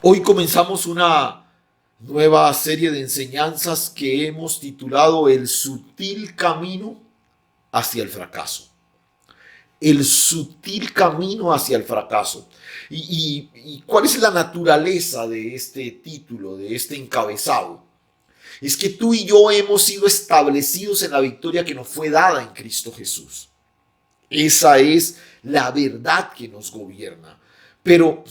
Hoy comenzamos una nueva serie de enseñanzas que hemos titulado El sutil camino hacia el fracaso. El sutil camino hacia el fracaso. ¿Y cuál es la naturaleza de este título, de este encabezado? Es que tú y yo hemos sido establecidos en la victoria que nos fue dada en Cristo Jesús. Esa es la verdad que nos gobierna. Pero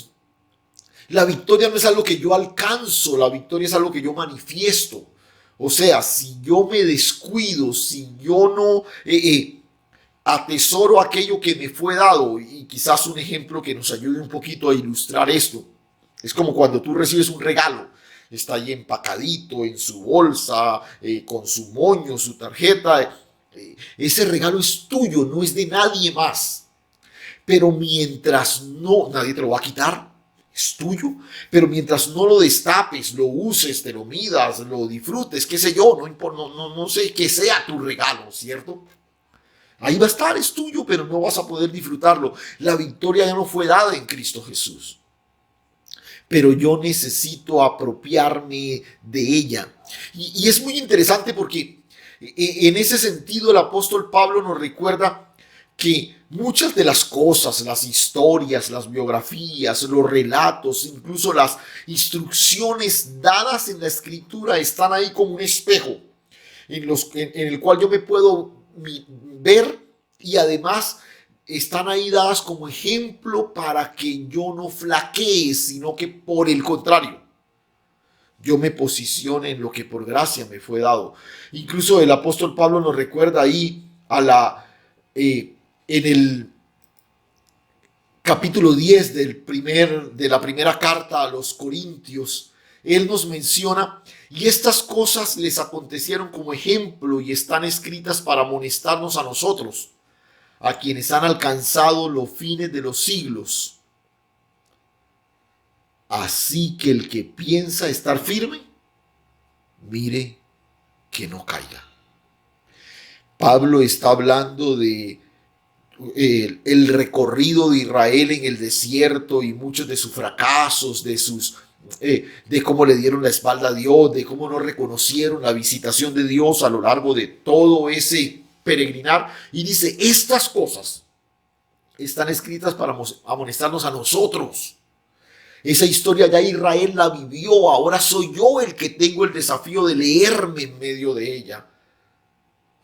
la victoria no es algo que yo alcanzo, la victoria es algo que yo manifiesto. O sea, si yo me descuido, si yo no atesoro aquello que me fue dado, y quizás un ejemplo que nos ayude un poquito a ilustrar esto, es como cuando tú recibes un regalo, está ahí empacadito en su bolsa, con su moño, su tarjeta, ese regalo es tuyo, no es de nadie más. Pero mientras no, nadie te lo va a quitar, es tuyo, pero mientras no lo destapes, lo uses, te lo midas, lo disfrutes, qué sé yo, no sé qué sea tu regalo, ¿cierto? Ahí va a estar, es tuyo, pero no vas a poder disfrutarlo. La victoria ya no fue dada en Cristo Jesús, pero yo necesito apropiarme de ella. Y es muy interesante porque en ese sentido el apóstol Pablo nos recuerda que muchas de las cosas, las historias, las biografías, los relatos, incluso las instrucciones dadas en la escritura están ahí como un espejo en el cual yo me puedo ver, y además están ahí dadas como ejemplo para que yo no flaquee, sino que por el contrario, yo me posicione en lo que por gracia me fue dado. Incluso el apóstol Pablo nos recuerda ahí en el capítulo 10 de la primera carta a los Corintios. Él nos menciona: y estas cosas les acontecieron como ejemplo y están escritas para amonestarnos a nosotros, a quienes han alcanzado los fines de los siglos. Así que el que piensa estar firme, mire que no caiga. Pablo está hablando de el recorrido de Israel en el desierto y muchos de sus fracasos, de cómo le dieron la espalda a Dios, de cómo no reconocieron la visitación de Dios a lo largo de todo ese peregrinar. Y dice: estas cosas están escritas para amonestarnos a nosotros. Esa historia ya Israel la vivió, ahora soy yo el que tengo el desafío de leerme en medio de ella.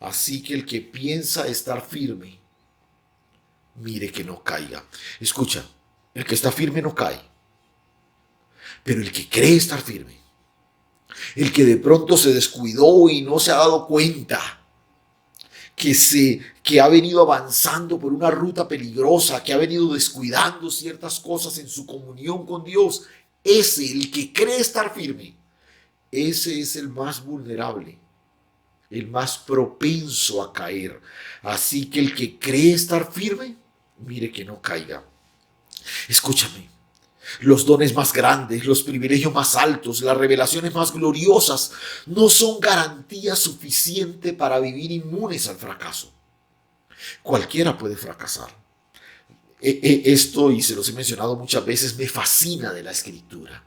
Así que el que piensa estar firme, mire que no caiga. Escucha, el que está firme no cae, pero el que cree estar firme, el que de pronto se descuidó y no se ha dado cuenta que ha venido avanzando por una ruta peligrosa, que ha venido descuidando ciertas cosas en su comunión con Dios, ese, el que cree estar firme, ese es el más vulnerable, el más propenso a caer. Así que el que cree estar firme, mire que no caiga. Escúchame, los dones más grandes, los privilegios más altos, las revelaciones más gloriosas no son garantía suficiente para vivir inmunes al fracaso. Cualquiera puede fracasar. Esto, y se los he mencionado muchas veces, me fascina de la escritura.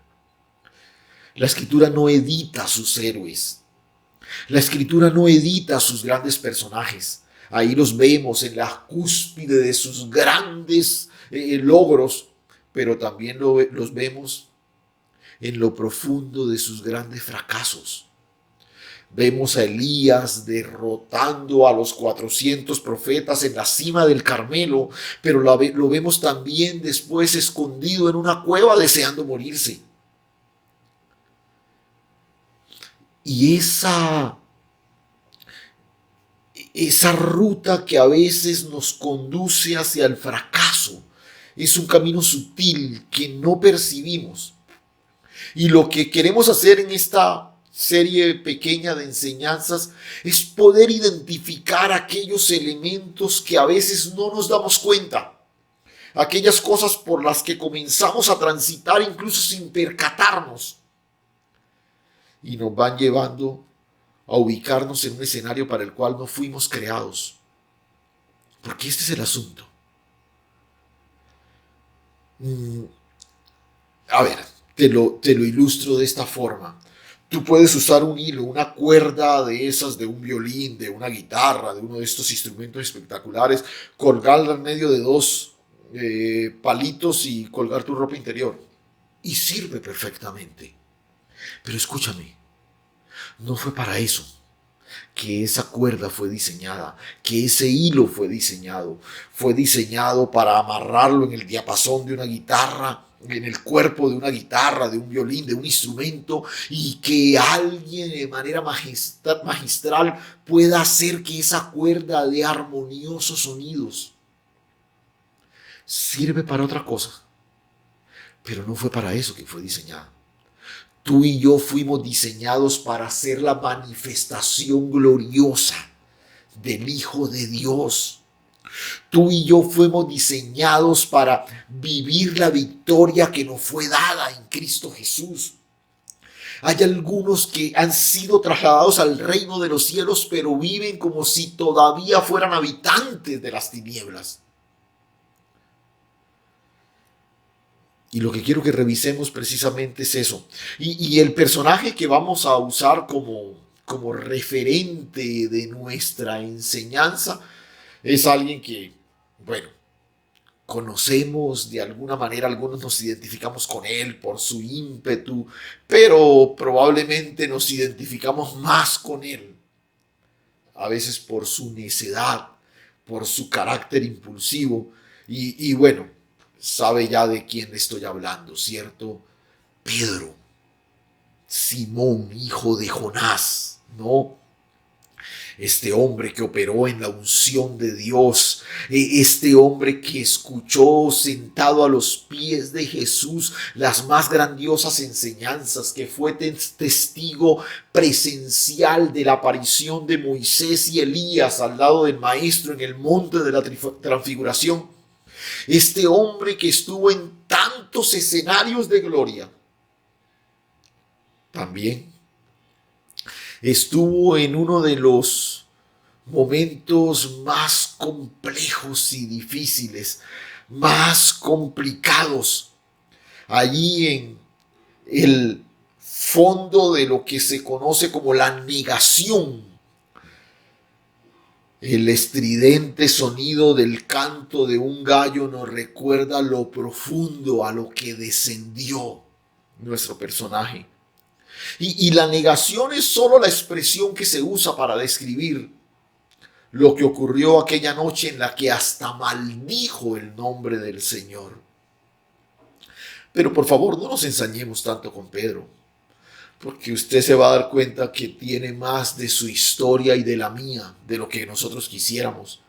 La escritura no edita a sus héroes. La escritura no edita a sus grandes personajes. Ahí los vemos en la cúspide de sus grandes logros, pero también los vemos en lo profundo de sus grandes fracasos. Vemos a Elías derrotando a los 400 profetas en la cima del Carmelo, pero lo vemos también después escondido en una cueva deseando morirse. Y esa ruta que a veces nos conduce hacia el fracaso es un camino sutil que no percibimos. Y lo que queremos hacer en esta serie pequeña de enseñanzas es poder identificar aquellos elementos que a veces no nos damos cuenta, aquellas cosas por las que comenzamos a transitar incluso sin percatarnos, y nos van llevando a ubicarnos en un escenario para el cual no fuimos creados. Porque este es el asunto. A ver, Te lo ilustro de esta forma. Tú puedes usar un hilo, una cuerda de esas, de un violín, de una guitarra, de uno de estos instrumentos espectaculares, colgarla en medio de dos palitos y colgar tu ropa interior. Y sirve perfectamente. Pero escúchame, no fue para eso que esa cuerda fue diseñada, que ese hilo fue diseñado. Fue diseñado para amarrarlo en el diapasón de una guitarra, en el cuerpo de una guitarra, de un violín, de un instrumento, y que alguien de manera magistral pueda hacer que esa cuerda dé armoniosos sonidos. Sirve para otra cosa, pero no fue para eso que fue diseñada. Tú y yo fuimos diseñados para ser la manifestación gloriosa del Hijo de Dios. Tú y yo fuimos diseñados para vivir la victoria que nos fue dada en Cristo Jesús. Hay algunos que han sido trasladados al reino de los cielos, pero viven como si todavía fueran habitantes de las tinieblas. Y lo que quiero que revisemos precisamente es eso. Y el personaje que vamos a usar como referente de nuestra enseñanza es alguien que, bueno, conocemos de alguna manera, algunos nos identificamos con él por su ímpetu, pero probablemente nos identificamos más con él, a veces por su necedad, por su carácter impulsivo, y bueno, sabe ya de quién le estoy hablando, ¿cierto? Pedro, Simón, hijo de Jonás, ¿no? Este hombre que operó en la unción de Dios, este hombre que escuchó sentado a los pies de Jesús las más grandiosas enseñanzas, que fue testigo presencial de la aparición de Moisés y Elías al lado del Maestro en el monte de la transfiguración. Este hombre que estuvo en tantos escenarios de gloria, también estuvo en uno de los momentos más complejos y difíciles, más complicados, allí en el fondo de lo que se conoce como la negación. El estridente sonido del canto de un gallo nos recuerda lo profundo a lo que descendió nuestro personaje. Y la negación es solo la expresión que se usa para describir lo que ocurrió aquella noche en la que hasta maldijo el nombre del Señor. Pero por favor, no nos ensañemos tanto con Pedro, porque usted se va a dar cuenta que tiene más de su historia y de la mía, de lo que nosotros quisiéramos.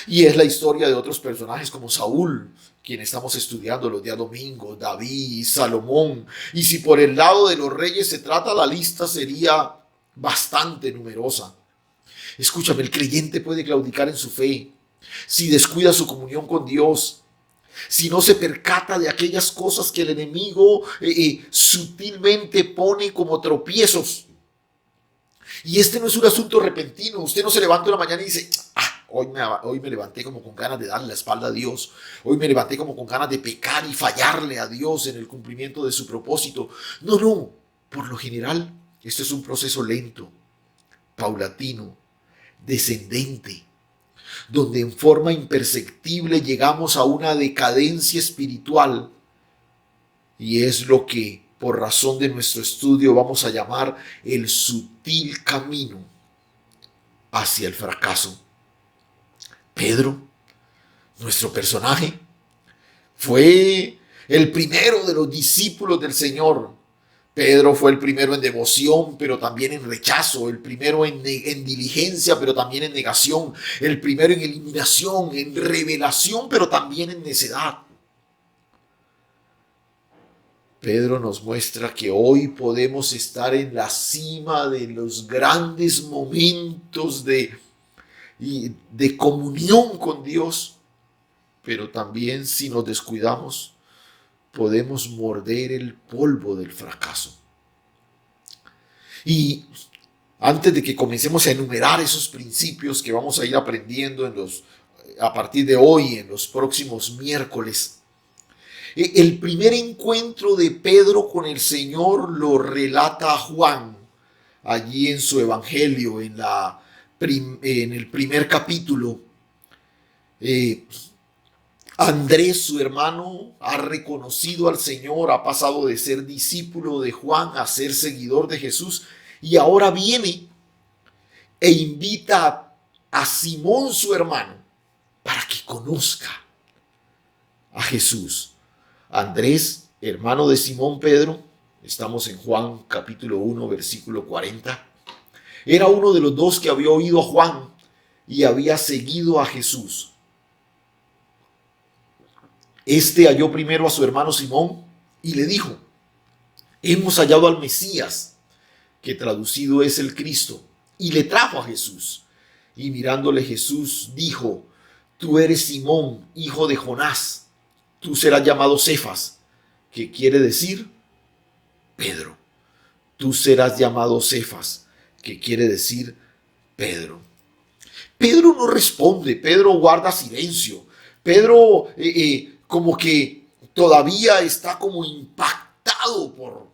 Y es la historia de otros personajes como Saúl, quien estamos estudiando los días domingos, David, Salomón. Y si por el lado de los reyes se trata, la lista sería bastante numerosa. Escúchame, el creyente puede claudicar en su fe si descuida su comunión con Dios, si no se percata de aquellas cosas que el enemigo sutilmente pone como tropiezos. Y este no es un asunto repentino. Usted no se levanta una mañana y dice, hoy me levanté como con ganas de darle la espalda a Dios. Hoy me levanté como con ganas de pecar y fallarle a Dios en el cumplimiento de su propósito. No, no. Por lo general, esto es un proceso lento, paulatino, descendente, donde en forma imperceptible llegamos a una decadencia espiritual, y es lo que por razón de nuestro estudio vamos a llamar el sutil camino hacia el fracaso. Pedro, nuestro personaje, fue el primero de los discípulos del Señor. Pedro fue el primero en devoción, pero también en rechazo, el primero en diligencia, pero también en negación, el primero en eliminación, en revelación, pero también en necedad. Pedro nos muestra que hoy podemos estar en la cima de los grandes momentos de comunión con Dios, pero también si nos descuidamos, podemos morder el polvo del fracaso. Y antes de que comencemos a enumerar esos principios que vamos a ir aprendiendo a partir de hoy, en los próximos miércoles, El primer encuentro de Pedro con el Señor lo relata Juan allí en su evangelio, en el primer capítulo. Andrés, su hermano, ha reconocido al Señor, ha pasado de ser discípulo de Juan a ser seguidor de Jesús, y ahora viene e invita a Simón, su hermano, para que conozca a Jesús. Andrés, hermano de Simón Pedro, estamos en Juan capítulo 1, versículo 40, era uno de los dos que había oído a Juan y había seguido a Jesús. Este halló primero a su hermano Simón y le dijo: hemos hallado al Mesías, que traducido es el Cristo, y le trajo a Jesús. Y mirándole Jesús dijo: tú eres Simón, hijo de Jonás, tú serás llamado Cefas, que quiere decir Pedro. Tú serás llamado Cefas, que quiere decir Pedro. Pedro no responde, Pedro guarda silencio. Pedro como que todavía está como impactado por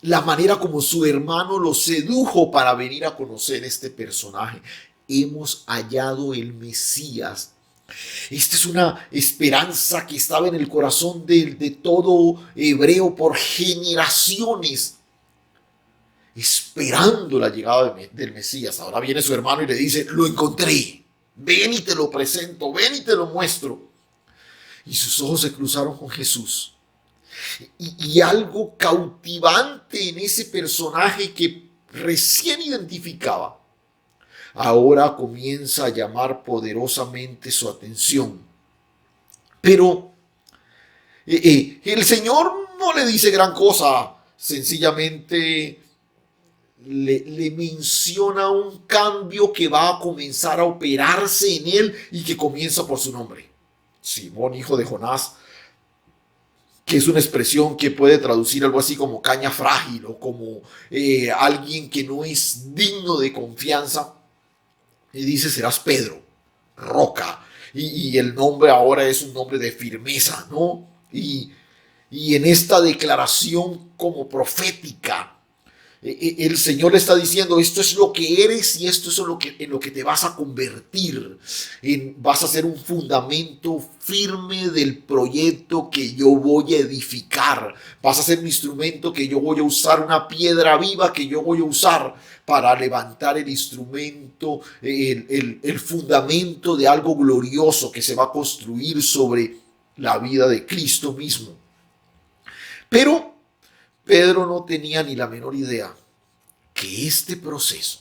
la manera como su hermano lo sedujo para venir a conocer este personaje. Hemos hallado el Mesías. Esta es una esperanza que estaba en el corazón de todo hebreo por generaciones, esperando la llegada del Mesías. Ahora viene su hermano y le dice: lo encontré, ven y te lo presento, ven y te lo muestro. Y sus ojos se cruzaron con Jesús. Y algo cautivante en ese personaje que recién identificaba, ahora comienza a llamar poderosamente su atención. Pero el Señor no le dice gran cosa, sencillamente le menciona un cambio que va a comenzar a operarse en él y que comienza por su nombre: Simón, hijo de Jonás, que es una expresión que puede traducir algo así como caña frágil o como alguien que no es digno de confianza. Y dice: serás Pedro, roca. Y el nombre ahora es un nombre de firmeza, ¿no? Y en esta declaración como profética, el Señor le está diciendo: esto es lo que eres y esto es en lo que te vas a convertir. Vas a ser un fundamento firme del proyecto que yo voy a edificar. Vas a ser un instrumento que yo voy a usar, una piedra viva que yo voy a usar para levantar el instrumento, el fundamento de algo glorioso que se va a construir sobre la vida de Cristo mismo. Pero Pedro no tenía ni la menor idea que este proceso,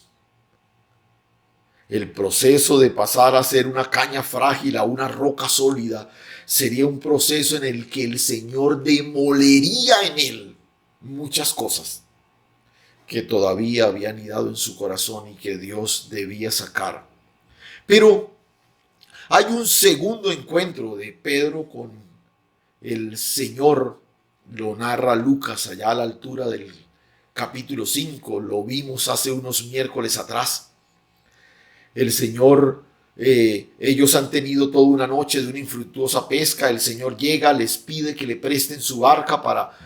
el proceso de pasar a ser una caña frágil a una roca sólida, sería un proceso en el que el Señor demolería en él muchas cosas que todavía habían anidado en su corazón y que Dios debía sacar. Pero hay un segundo encuentro de Pedro con el Señor. Lo narra Lucas allá a la altura del capítulo 5. Lo vimos hace unos miércoles atrás. El Señor, ellos han tenido toda una noche de una infructuosa pesca. El Señor llega, les pide que le presten su barca para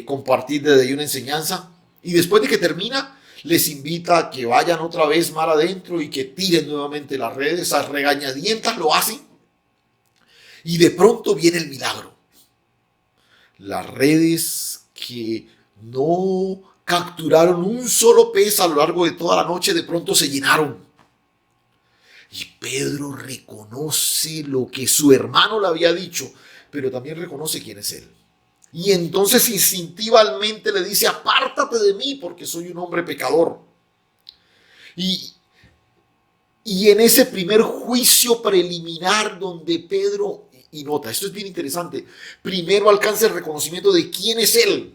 compartir desde ahí una enseñanza. Y después de que termina, les invita a que vayan otra vez mar adentro y que tiren nuevamente las redes. A regañadientas lo hacen. Y de pronto viene el milagro. Las redes que no capturaron un solo pez a lo largo de toda la noche de pronto se llenaron. Y Pedro reconoce lo que su hermano le había dicho, pero también reconoce quién es él. Y entonces instintivamente le dice: apártate de mí porque soy un hombre pecador. Y en ese primer juicio preliminar donde Pedro... Y nota, esto es bien interesante. Primero alcanza el reconocimiento de quién es él,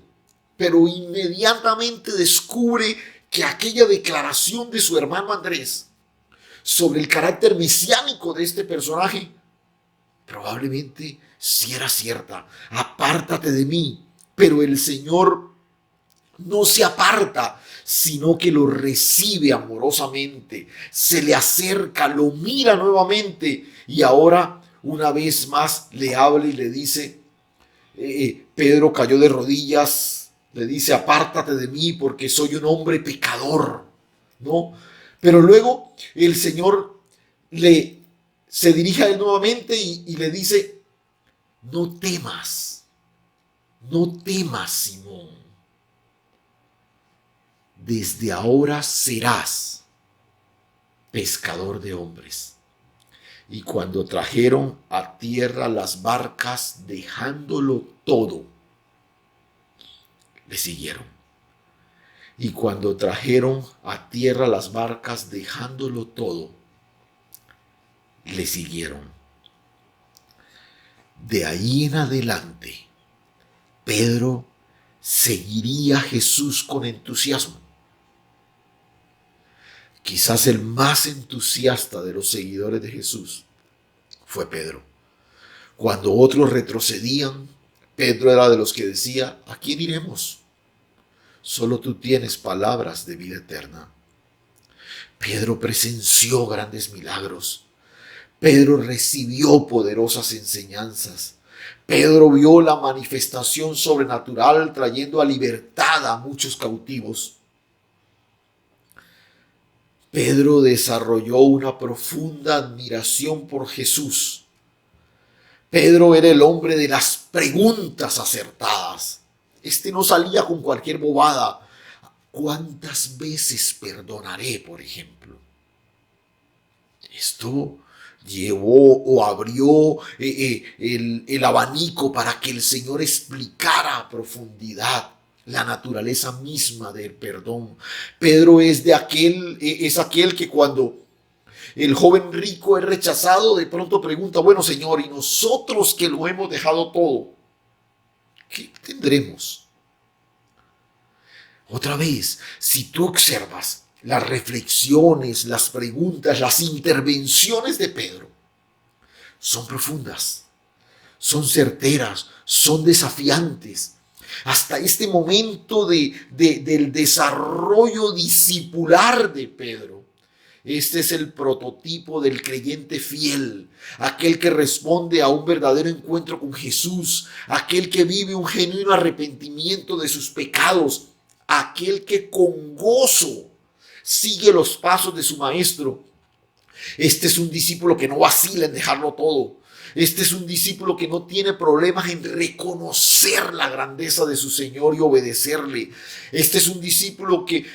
pero inmediatamente descubre que aquella declaración de su hermano Andrés sobre el carácter mesiánico de este personaje probablemente sí era cierta. Apártate de mí. Pero el Señor no se aparta, sino que lo recibe amorosamente, se le acerca, lo mira nuevamente y ahora una vez más le habla y le dice, Pedro cayó de rodillas, le dice, apártate de mí porque soy un hombre pecador, ¿no? Pero luego el Señor se dirige a él nuevamente y le dice, no temas, no temas, Simón. Desde ahora serás pescador de hombres. Y cuando trajeron a tierra las barcas, dejándolo todo, le siguieron. Y cuando trajeron a tierra las barcas, dejándolo todo, le siguieron. De ahí en adelante, Pedro seguiría a Jesús con entusiasmo. Quizás el más entusiasta de los seguidores de Jesús fue Pedro. Cuando otros retrocedían, Pedro era de los que decía, ¿a quién iremos? Solo tú tienes palabras de vida eterna. Pedro presenció grandes milagros. Pedro recibió poderosas enseñanzas. Pedro vio la manifestación sobrenatural trayendo a libertad a muchos cautivos. Pedro desarrolló una profunda admiración por Jesús. Pedro era el hombre de las preguntas acertadas. Este no salía con cualquier bobada. ¿Cuántas veces perdonaré, por ejemplo? Esto llevó o abrió el abanico para que el Señor explicara a profundidad la naturaleza misma del perdón. Pedro es aquel que cuando el joven rico es rechazado, de pronto pregunta, bueno, Señor, ¿y nosotros que lo hemos dejado todo, qué tendremos? Otra vez, si tú observas las reflexiones, las preguntas, las intervenciones de Pedro, son profundas, son certeras, son desafiantes. Hasta este momento del desarrollo discipular de Pedro, este es el prototipo del creyente fiel, aquel que responde a un verdadero encuentro con Jesús, aquel que vive un genuino arrepentimiento de sus pecados, aquel que con gozo sigue los pasos de su maestro. Este es un discípulo que no vacila en dejarlo todo. Este es un discípulo que no tiene problemas en reconocer la grandeza de su Señor y obedecerle. Este es un discípulo que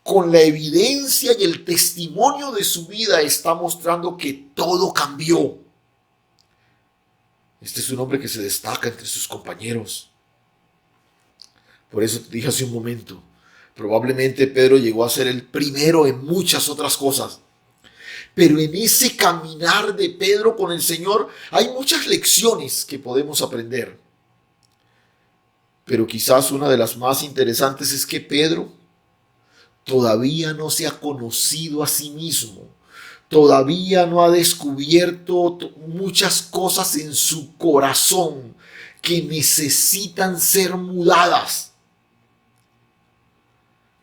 con la evidencia y el testimonio de su vida está mostrando que todo cambió. Este es un hombre que se destaca entre sus compañeros. Por eso te dije hace un momento, probablemente Pedro llegó a ser el primero en muchas otras cosas. Pero en ese caminar de Pedro con el Señor hay muchas lecciones que podemos aprender. Pero quizás una de las más interesantes es que Pedro todavía no se ha conocido a sí mismo. Todavía no ha descubierto muchas cosas en su corazón que necesitan ser mudadas.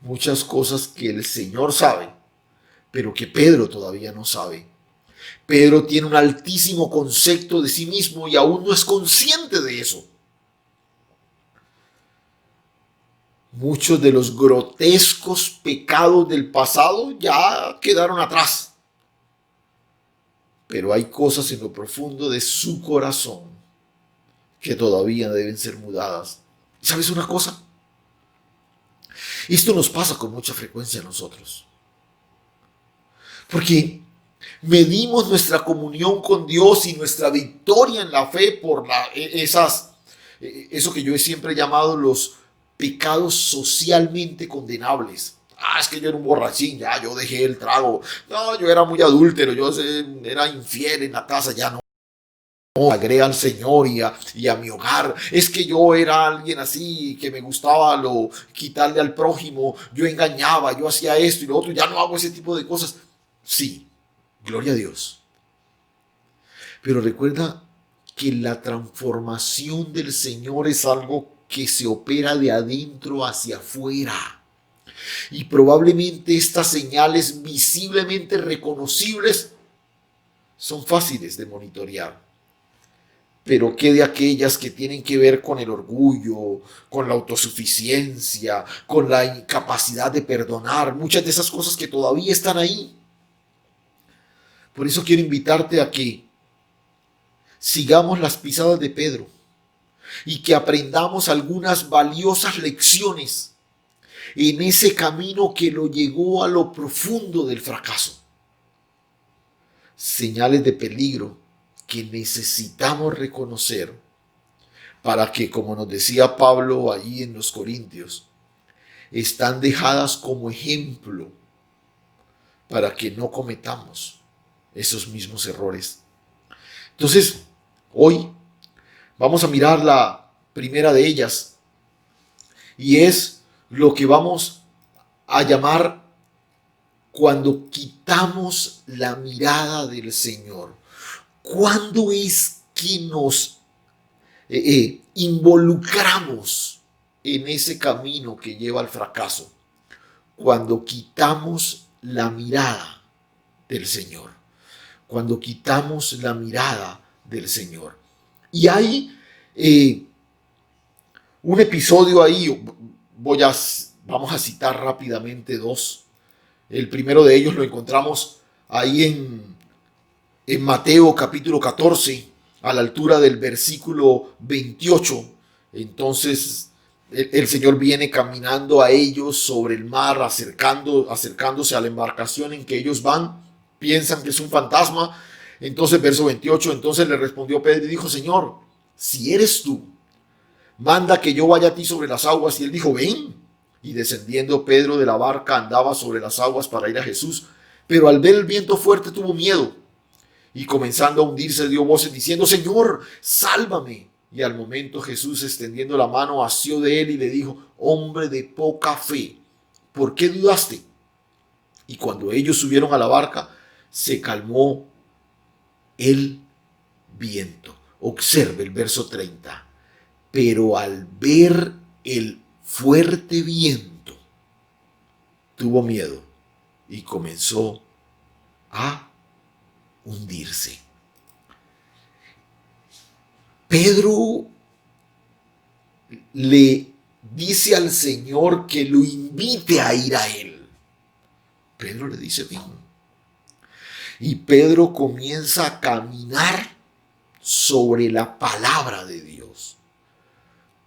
Muchas cosas que el Señor sabe, pero que Pedro todavía no sabe. Pedro tiene un altísimo concepto de sí mismo y aún no es consciente de eso. Muchos de los grotescos pecados del pasado ya quedaron atrás. Pero hay cosas en lo profundo de su corazón que todavía deben ser mudadas. ¿Sabes una cosa? Esto nos pasa con mucha frecuencia a nosotros. Porque medimos nuestra comunión con Dios y nuestra victoria en la fe por eso que yo he siempre llamado los pecados socialmente condenables. Es que yo era un borrachín, ya, yo dejé el trago. No, yo era muy adúltero, yo era infiel en la casa, ya no. Agrega al Señor y a mi hogar. Es que yo era alguien así que me gustaba quitarle al prójimo, yo engañaba, yo hacía esto y lo otro, ya no hago ese tipo de cosas. Sí, gloria a Dios. Pero recuerda que la transformación del Señor es algo que se opera de adentro hacia afuera. Y probablemente estas señales visiblemente reconocibles son fáciles de monitorear. pero ¿qué de aquellas que tienen que ver con el orgullo, con la autosuficiencia, con la incapacidad de perdonar? Muchas de esas cosas que todavía están ahí. Por eso quiero invitarte a que sigamos las pisadas de Pedro y que aprendamos algunas valiosas lecciones en ese camino que lo llevó a lo profundo del fracaso. Señales de peligro que necesitamos reconocer para que, como nos decía Pablo allí en los Corintios, están dejadas como ejemplo para que no cometamos esos mismos errores. Entonces, hoy vamos a mirar la primera de ellas y es lo que vamos a llamar cuando quitamos la mirada del Señor. ¿Cuándo es que nos involucramos en ese camino que lleva al fracaso? Cuando quitamos la mirada del Señor. Cuando quitamos la mirada del Señor. Y hay un episodio ahí, vamos a citar rápidamente dos. El primero de ellos lo encontramos ahí en Mateo capítulo 14, a la altura del versículo 28. Entonces el Señor viene caminando a ellos sobre el mar, acercándose a la embarcación en que ellos van. Piensan que es un fantasma. Entonces, verso 28, entonces le respondió Pedro y dijo: Señor, si eres tú, manda que yo vaya a ti sobre las aguas. Y él dijo: ven. Y descendiendo Pedro de la barca andaba sobre las aguas para ir a Jesús. Pero al ver el viento fuerte tuvo miedo. Y comenzando a hundirse dio voces diciendo: Señor, sálvame. Y al momento Jesús, extendiendo la mano, asió de él y le dijo: hombre de poca fe, ¿por qué dudaste? Y cuando ellos subieron a la barca, se calmó el viento. Observe el verso 30. Pero al ver el fuerte viento, tuvo miedo y comenzó a hundirse. Pedro le dice al Señor que lo invite a ir a él. Pedro le dice: ven. Y Pedro comienza a caminar sobre la palabra de Dios,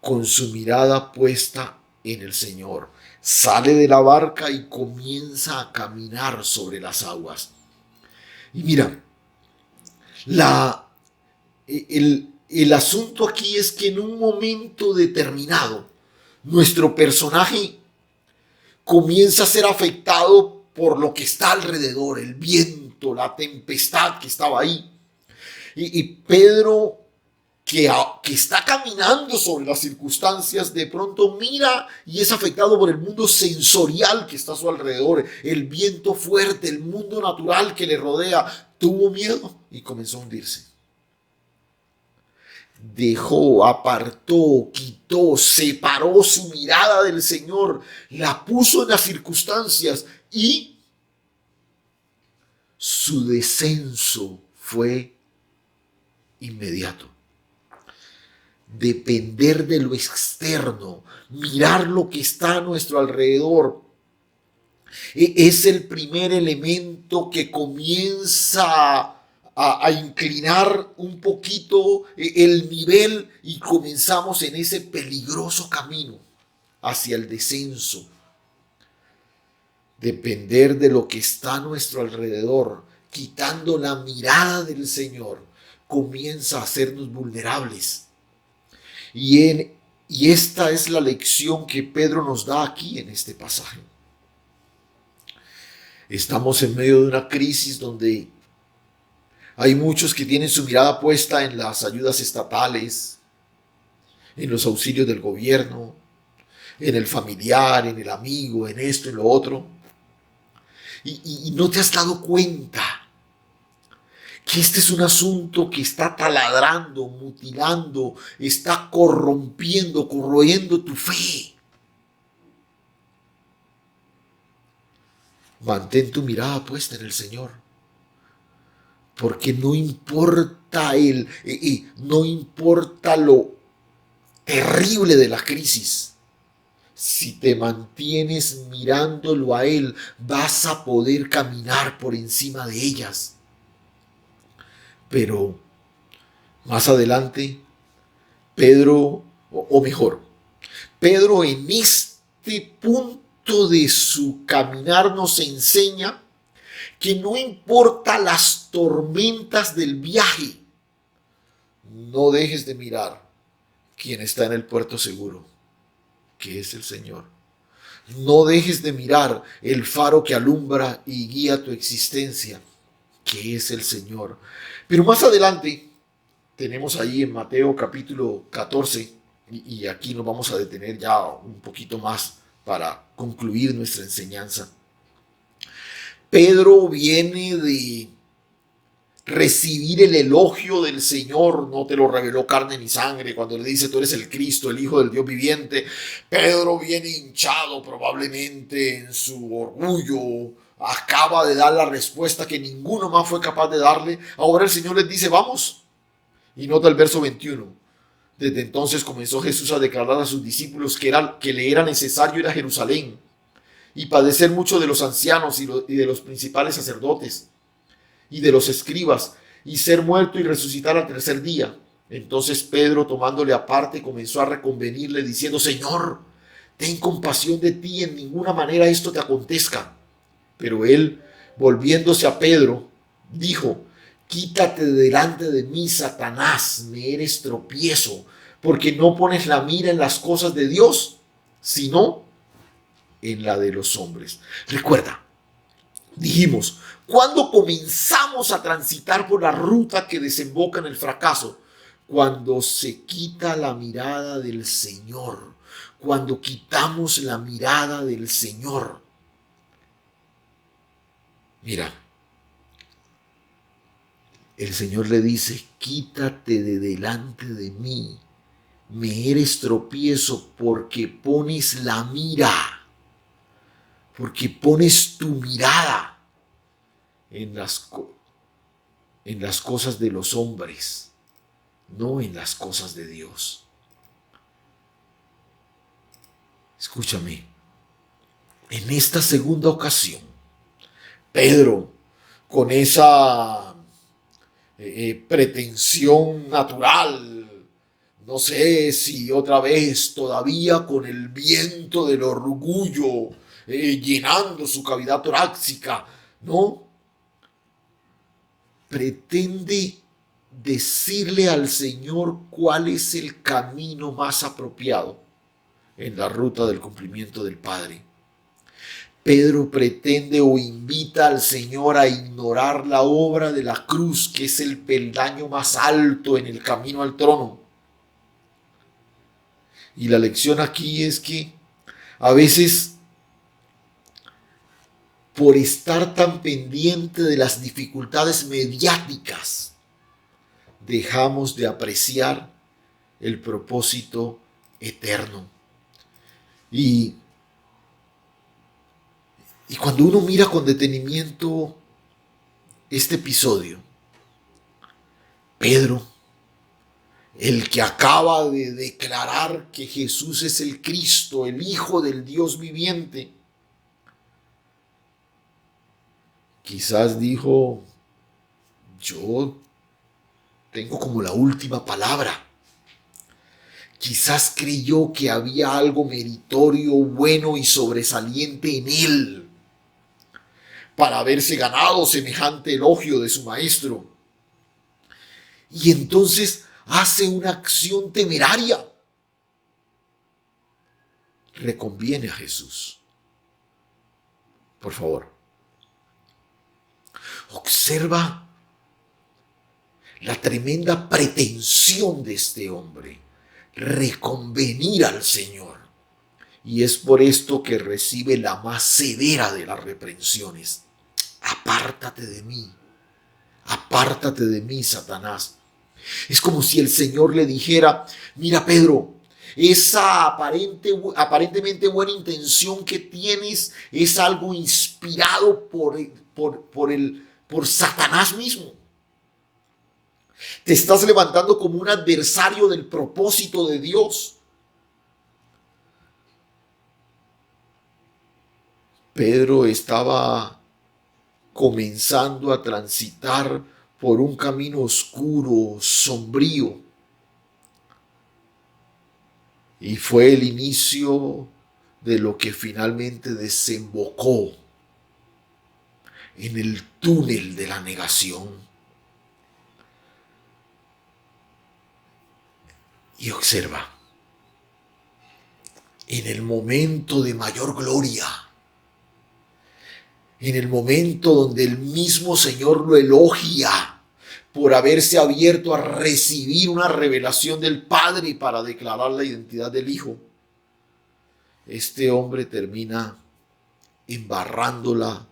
con su mirada puesta en el Señor. Sale de la barca y comienza a caminar sobre las aguas. Y mira, el asunto aquí es que en un momento determinado, nuestro personaje comienza a ser afectado por lo que está alrededor, el viento, la tempestad que estaba ahí. Y Pedro, que está caminando sobre las circunstancias, de pronto mira y es afectado por el mundo sensorial que está a su alrededor, el viento fuerte, el mundo natural que le rodea. Tuvo miedo y comenzó a hundirse. Dejó, apartó, quitó, separó su mirada del Señor, la puso en las circunstancias y su descenso fue inmediato. Depender de lo externo, mirar lo que está a nuestro alrededor, es el primer elemento que comienza a inclinar un poquito el nivel y comenzamos en ese peligroso camino hacia el descenso. Depender de lo que está a nuestro alrededor, quitando la mirada del Señor, comienza a hacernos vulnerables. Y esta es la lección que Pedro nos da aquí en este pasaje. Estamos en medio de una crisis donde hay muchos que tienen su mirada puesta en las ayudas estatales, en los auxilios del gobierno, en el familiar, en el amigo, en esto, en lo otro. Y no te has dado cuenta que este es un asunto que está taladrando, mutilando, está corrompiendo, corroyendo tu fe. Mantén tu mirada puesta en el Señor. Porque no importa no importa lo terrible de la crisis. Si te mantienes mirándolo a Él, vas a poder caminar por encima de ellas. Pero más adelante, Pedro, o mejor, Pedro en este punto de su caminar nos enseña que no importa las tormentas del viaje, no dejes de mirar quién está en el puerto seguro, que es el Señor. No dejes de mirar el faro que alumbra y guía tu existencia, que es el Señor. Pero más adelante tenemos ahí en Mateo capítulo 14, y aquí nos vamos a detener ya un poquito más para concluir nuestra enseñanza. Pedro viene de recibir el elogio del Señor, no te lo reveló carne ni sangre, cuando le dice tú eres el Cristo, el Hijo del Dios viviente. Pedro viene hinchado probablemente en su orgullo, acaba de dar la respuesta que ninguno más fue capaz de darle. Ahora el Señor les dice vamos, y nota el verso 21. Desde entonces comenzó Jesús a declarar a sus discípulos que le era necesario ir a Jerusalén y padecer mucho de los ancianos y de los principales sacerdotes y de los escribas, y ser muerto y resucitar al tercer día. Entonces Pedro, tomándole aparte, comenzó a reconvenirle, diciendo: Señor, ten compasión de ti, en ninguna manera esto te acontezca. Pero él, volviéndose a Pedro, dijo: Quítate de delante de mí, Satanás, me eres tropiezo, porque no pones la mira en las cosas de Dios, sino en la de los hombres. Recuerda, dijimos, cuando comenzamos a transitar por la ruta que desemboca en el fracaso, cuando se quita la mirada del Señor, cuando quitamos la mirada del Señor. Mira, el Señor le dice: quítate de delante de mí, me eres tropiezo, porque pones la mira, porque pones tu mirada en las cosas de los hombres, no en las cosas de Dios. Escúchame, en esta segunda ocasión, Pedro, con esa pretensión natural, no sé si otra vez todavía con el viento del orgullo llenando su cavidad torácica, ¿no? Pretende decirle al Señor cuál es el camino más apropiado en la ruta del cumplimiento del Padre. Pedro pretende o invita al Señor a ignorar la obra de la cruz, que es el peldaño más alto en el camino al trono. Y la lección aquí es que a veces, por estar tan pendiente de las dificultades mediáticas, dejamos de apreciar el propósito eterno. Y cuando uno mira con detenimiento este episodio, Pedro, el que acaba de declarar que Jesús es el Cristo, el Hijo del Dios viviente, quizás dijo: yo tengo como la última palabra. Quizás creyó que había algo meritorio, bueno y sobresaliente en él para haberse ganado semejante elogio de su maestro. Y entonces hace una acción temeraria. Reconviene a Jesús. Por favor, observa la tremenda pretensión de este hombre: reconvenir al Señor. Y es por esto que recibe la más severa de las reprensiones: apártate de mí, Satanás. Es como si el Señor le dijera: mira, Pedro, esa aparentemente buena intención que tienes es algo inspirado por Satanás mismo. Te estás levantando como un adversario del propósito de Dios. Pedro estaba comenzando a transitar por un camino oscuro, sombrío. Y fue el inicio de lo que finalmente desembocó en el túnel de la negación. Y observa, en el momento de mayor gloria, en el momento donde el mismo Señor lo elogia por haberse abierto a recibir una revelación del Padre para declarar la identidad del Hijo, este hombre termina embarrándola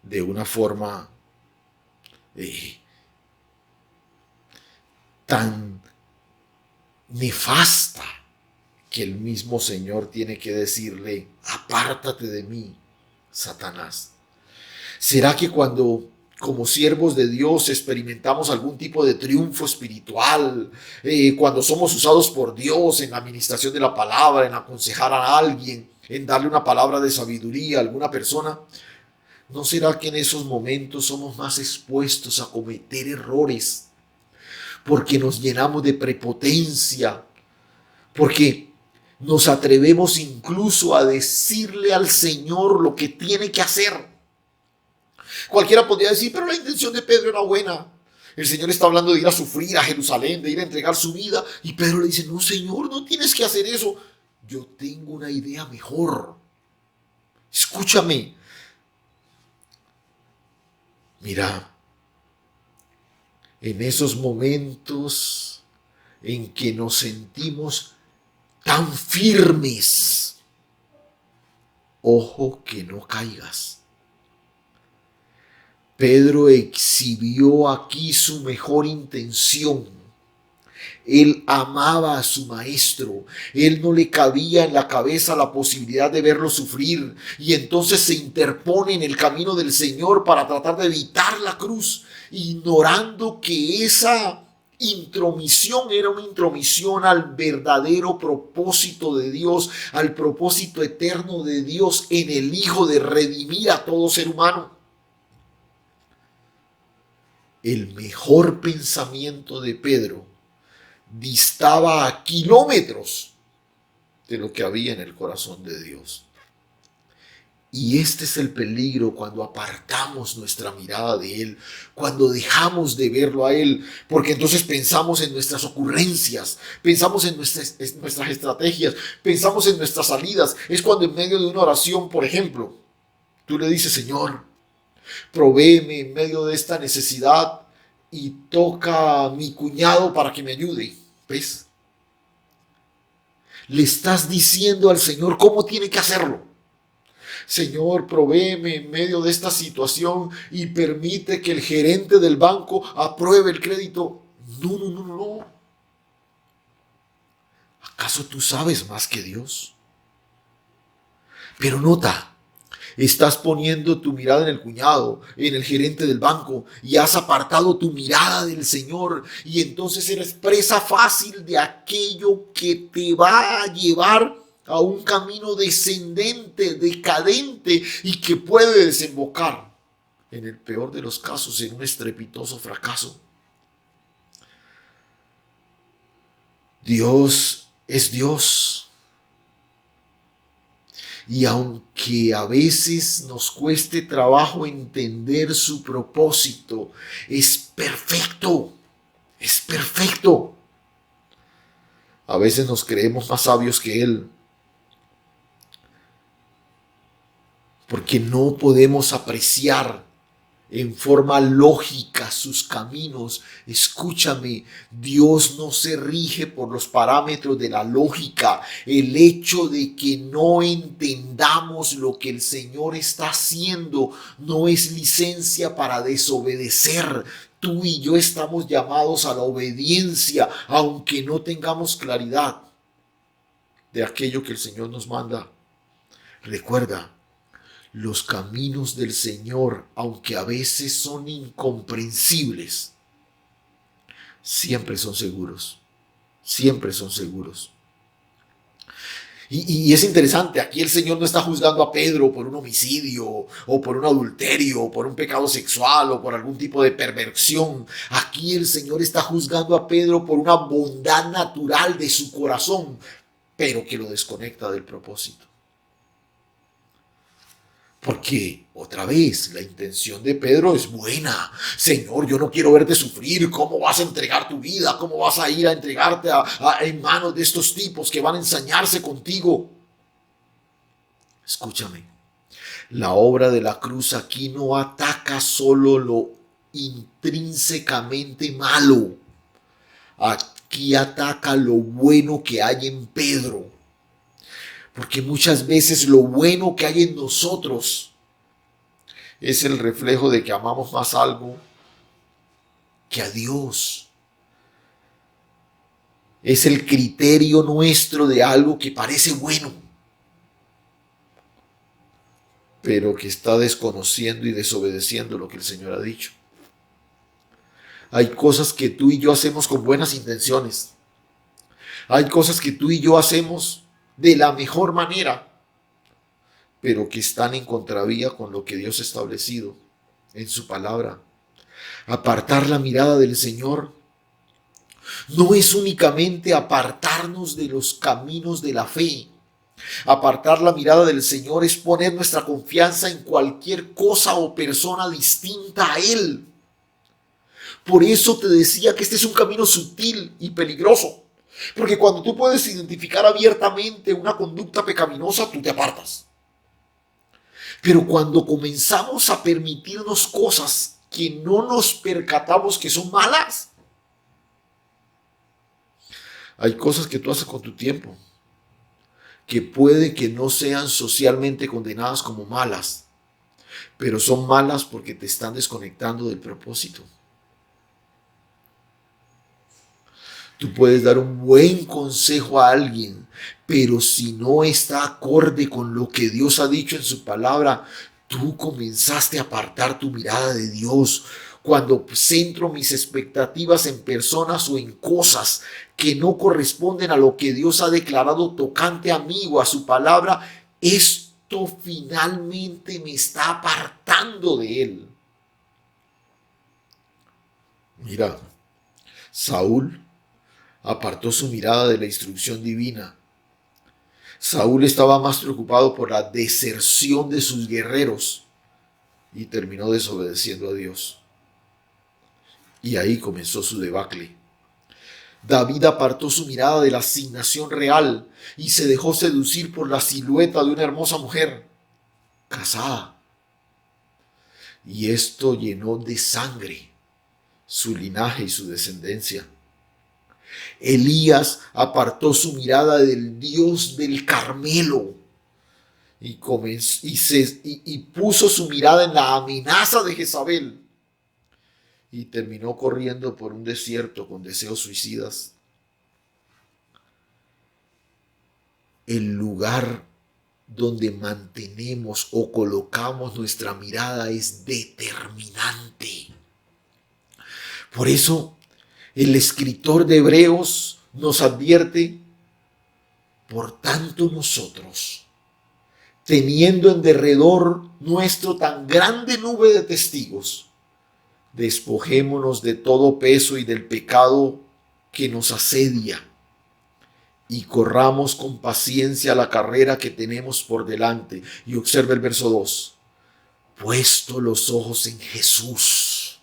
de una forma tan nefasta que el mismo Señor tiene que decirle: apártate de mí, Satanás. ¿Será que cuando como siervos de Dios experimentamos algún tipo de triunfo espiritual, cuando somos usados por Dios en la administración de la palabra, en aconsejar a alguien, en darle una palabra de sabiduría a alguna persona, ¿no será que en esos momentos somos más expuestos a cometer errores? Porque nos llenamos de prepotencia, porque nos atrevemos incluso a decirle al Señor lo que tiene que hacer. Cualquiera podría decir, pero la intención de Pedro era buena. El Señor está hablando de ir a sufrir a Jerusalén, de ir a entregar su vida. Y Pedro le dice: no, Señor, no tienes que hacer eso. Yo tengo una idea mejor. Escúchame. Mira, en esos momentos en que nos sentimos tan firmes, ojo que no caigas. Pedro exhibió aquí su mejor intención. Él amaba a su maestro. Él no le cabía en la cabeza la posibilidad de verlo sufrir. Y entonces se interpone en el camino del Señor para tratar de evitar la cruz, ignorando que esa intromisión era una intromisión al verdadero propósito de Dios, al propósito eterno de Dios en el Hijo de redimir a todo ser humano. El mejor pensamiento de Pedro distaba a kilómetros de lo que había en el corazón de Dios. Y este es el peligro cuando apartamos nuestra mirada de Él, cuando dejamos de verlo a Él, porque entonces pensamos en nuestras ocurrencias, pensamos en nuestras estrategias, pensamos en nuestras salidas. Es cuando en medio de una oración, por ejemplo, tú le dices: Señor, provéeme en medio de esta necesidad y toca a mi cuñado para que me ayude. ¿Ves? Le estás diciendo al Señor cómo tiene que hacerlo. Señor, provéeme en medio de esta situación y permite que el gerente del banco apruebe el crédito. No, no, no, no. ¿Acaso tú sabes más que Dios? Pero nota, estás poniendo tu mirada en el cuñado, en el gerente del banco, y has apartado tu mirada del Señor, y entonces eres presa fácil de aquello que te va a llevar a un camino descendente, decadente, y que puede desembocar, en el peor de los casos, en un estrepitoso fracaso. Dios es Dios. Y aunque a veces nos cueste trabajo entender su propósito, es perfecto, es perfecto. A veces nos creemos más sabios que Él, porque no podemos apreciar en forma lógica sus caminos. Escúchame, Dios no se rige por los parámetros de la lógica. El hecho de que no entendamos lo que el Señor está haciendo no es licencia para desobedecer. Tú y yo estamos llamados a la obediencia, aunque no tengamos claridad de aquello que el Señor nos manda. Recuerda, los caminos del Señor, aunque a veces son incomprensibles, siempre son seguros. Siempre son seguros. Y es interesante, aquí el Señor no está juzgando a Pedro por un homicidio o por un adulterio o por un pecado sexual o por algún tipo de perversión. Aquí el Señor está juzgando a Pedro por una bondad natural de su corazón, pero que lo desconecta del propósito. Porque, otra vez, la intención de Pedro es buena. Señor, yo no quiero verte sufrir. ¿Cómo vas a entregar tu vida? ¿Cómo vas a ir a entregarte en manos de estos tipos que van a ensañarse contigo? Escúchame. La obra de la cruz aquí no ataca solo lo intrínsecamente malo. Aquí ataca lo bueno que hay en Pedro. Porque muchas veces lo bueno que hay en nosotros es el reflejo de que amamos más algo que a Dios. Es el criterio nuestro de algo que parece bueno, pero que está desconociendo y desobedeciendo lo que el Señor ha dicho. Hay cosas que tú y yo hacemos con buenas intenciones. Hay cosas que tú y yo hacemos de la mejor manera, pero que están en contravía con lo que Dios ha establecido en su palabra. Apartar la mirada del Señor no es únicamente apartarnos de los caminos de la fe. Apartar la mirada del Señor es poner nuestra confianza en cualquier cosa o persona distinta a Él. Por eso te decía que este es un camino sutil y peligroso. Porque cuando tú puedes identificar abiertamente una conducta pecaminosa, tú te apartas. Pero cuando comenzamos a permitirnos cosas que no nos percatamos que son malas, hay cosas que tú haces con tu tiempo que puede que no sean socialmente condenadas como malas, pero son malas porque te están desconectando del propósito. Tú puedes dar un buen consejo a alguien, pero si no está acorde con lo que Dios ha dicho en su palabra, tú comenzaste a apartar tu mirada de Dios. Cuando centro mis expectativas en personas o en cosas que no corresponden a lo que Dios ha declarado tocante a mí o a su palabra, esto finalmente me está apartando de Él. Mira, Saúl apartó su mirada de la instrucción divina. Saúl estaba más preocupado por la deserción de sus guerreros y terminó desobedeciendo a Dios. Y ahí comenzó su debacle. David apartó su mirada de la asignación real y se dejó seducir por la silueta de una hermosa mujer casada. Y esto llenó de sangre su linaje y su descendencia. Elías apartó su mirada del Dios del Carmelo y puso su mirada en la amenaza de Jezabel y terminó corriendo por un desierto con deseos suicidas. El lugar donde mantenemos o colocamos nuestra mirada es determinante. Por eso el escritor de Hebreos nos advierte: por tanto nosotros, teniendo en derredor nuestro tan grande nube de testigos, despojémonos de todo peso y del pecado que nos asedia y corramos con paciencia la carrera que tenemos por delante. Y observa el verso 2. Puesto los ojos en Jesús.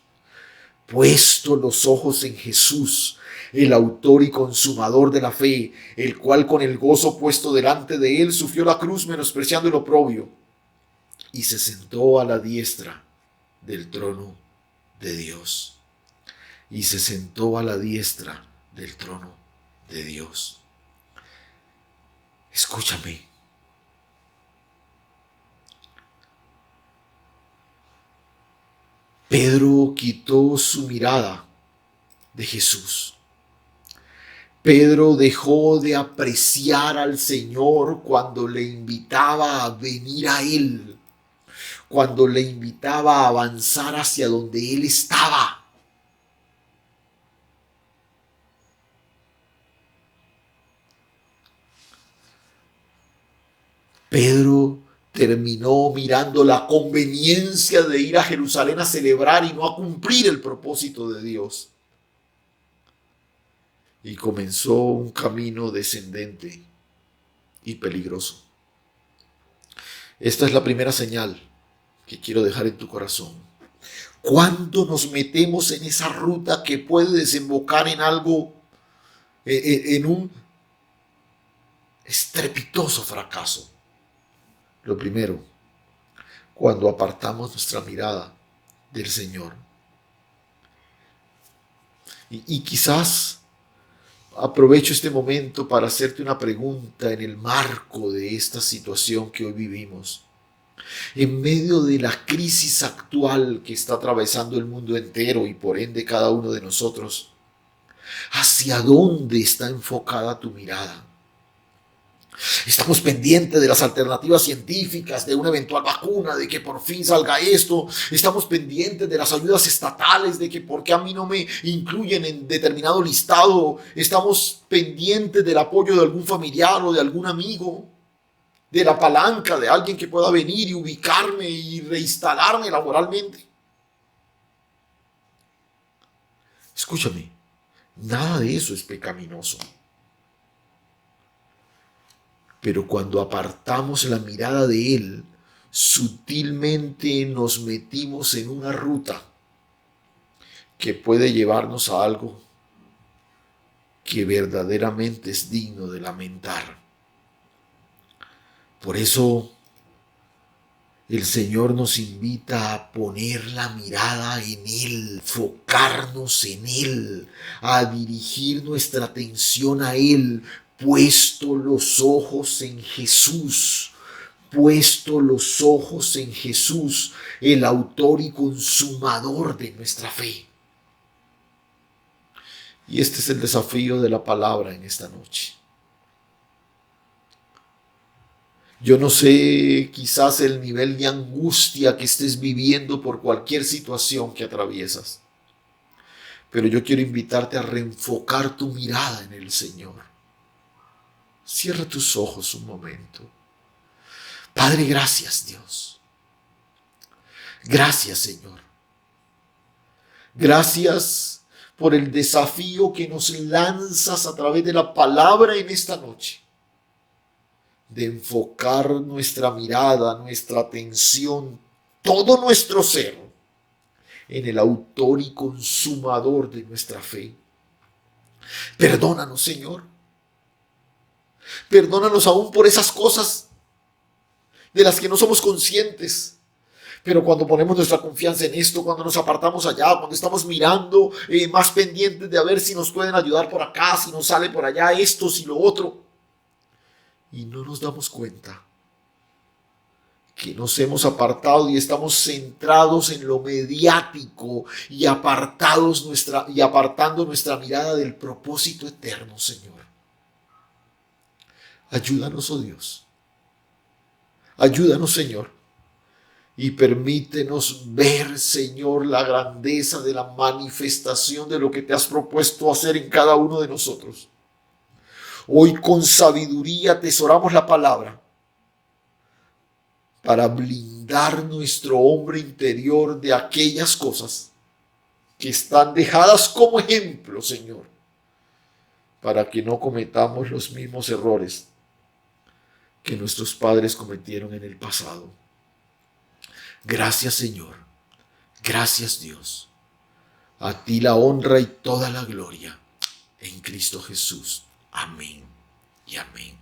Puesto los ojos en Jesús, el autor y consumador de la fe, el cual con el gozo puesto delante de él sufrió la cruz, menospreciando el oprobio, y se sentó a la diestra del trono de Dios. Y se sentó a la diestra del trono de Dios. Escúchame. Pedro quitó su mirada de Jesús. Pedro dejó de apreciar al Señor cuando le invitaba a venir a Él, cuando le invitaba a avanzar hacia donde Él estaba. Pedro terminó mirando la conveniencia de ir a Jerusalén a celebrar y no a cumplir el propósito de Dios. Y comenzó un camino descendente y peligroso. Esta es la primera señal que quiero dejar en tu corazón. Cuando nos metemos en esa ruta que puede desembocar en algo, en un estrepitoso fracaso. Lo primero, cuando apartamos nuestra mirada del Señor. Y quizás aprovecho este momento para hacerte una pregunta en el marco de esta situación que hoy vivimos. En medio de la crisis actual que está atravesando el mundo entero y por ende cada uno de nosotros, ¿hacia dónde está enfocada tu mirada? Estamos pendientes de las alternativas científicas, de una eventual vacuna, de que por fin salga esto. Estamos pendientes de las ayudas estatales, de que por qué a mí no me incluyen en determinado listado. Estamos pendientes del apoyo de algún familiar o de algún amigo, de la palanca de alguien que pueda venir y ubicarme y reinstalarme laboralmente. Escúchame, nada de eso es pecaminoso. Pero cuando apartamos la mirada de Él, sutilmente nos metimos en una ruta que puede llevarnos a algo que verdaderamente es digno de lamentar. Por eso el Señor nos invita a poner la mirada en Él, enfocarnos en Él, a dirigir nuestra atención a Él, puesto los ojos en Jesús, puesto los ojos en Jesús, el autor y consumador de nuestra fe. Y este es el desafío de la palabra en esta noche. Yo no sé quizás el nivel de angustia que estés viviendo por cualquier situación que atraviesas, pero yo quiero invitarte a reenfocar tu mirada en el Señor. Cierra tus ojos un momento. Padre, gracias, Dios. Gracias, Señor. Gracias por el desafío que nos lanzas a través de la palabra en esta noche, de enfocar nuestra mirada, nuestra atención, todo nuestro ser en el autor y consumador de nuestra fe. Perdónanos, Señor. Perdónanos aún por esas cosas de las que no somos conscientes. Pero cuando ponemos nuestra confianza en esto, cuando nos apartamos allá, cuando estamos mirando más pendientes de a ver si nos pueden ayudar por acá, si nos sale por allá esto, si lo otro, y no nos damos cuenta que nos hemos apartado y estamos centrados en lo mediático y apartando nuestra mirada del propósito eterno, Señor. Ayúdanos, oh Dios. Ayúdanos, Señor. Y permítenos ver, Señor, la grandeza de la manifestación de lo que te has propuesto hacer en cada uno de nosotros. Hoy con sabiduría atesoramos la palabra para blindar nuestro hombre interior de aquellas cosas que están dejadas como ejemplo, Señor, para que no cometamos los mismos errores que nuestros padres cometieron en el pasado. Gracias, Señor. Gracias, Dios. A ti la honra y toda la gloria. En Cristo Jesús. Amén y amén.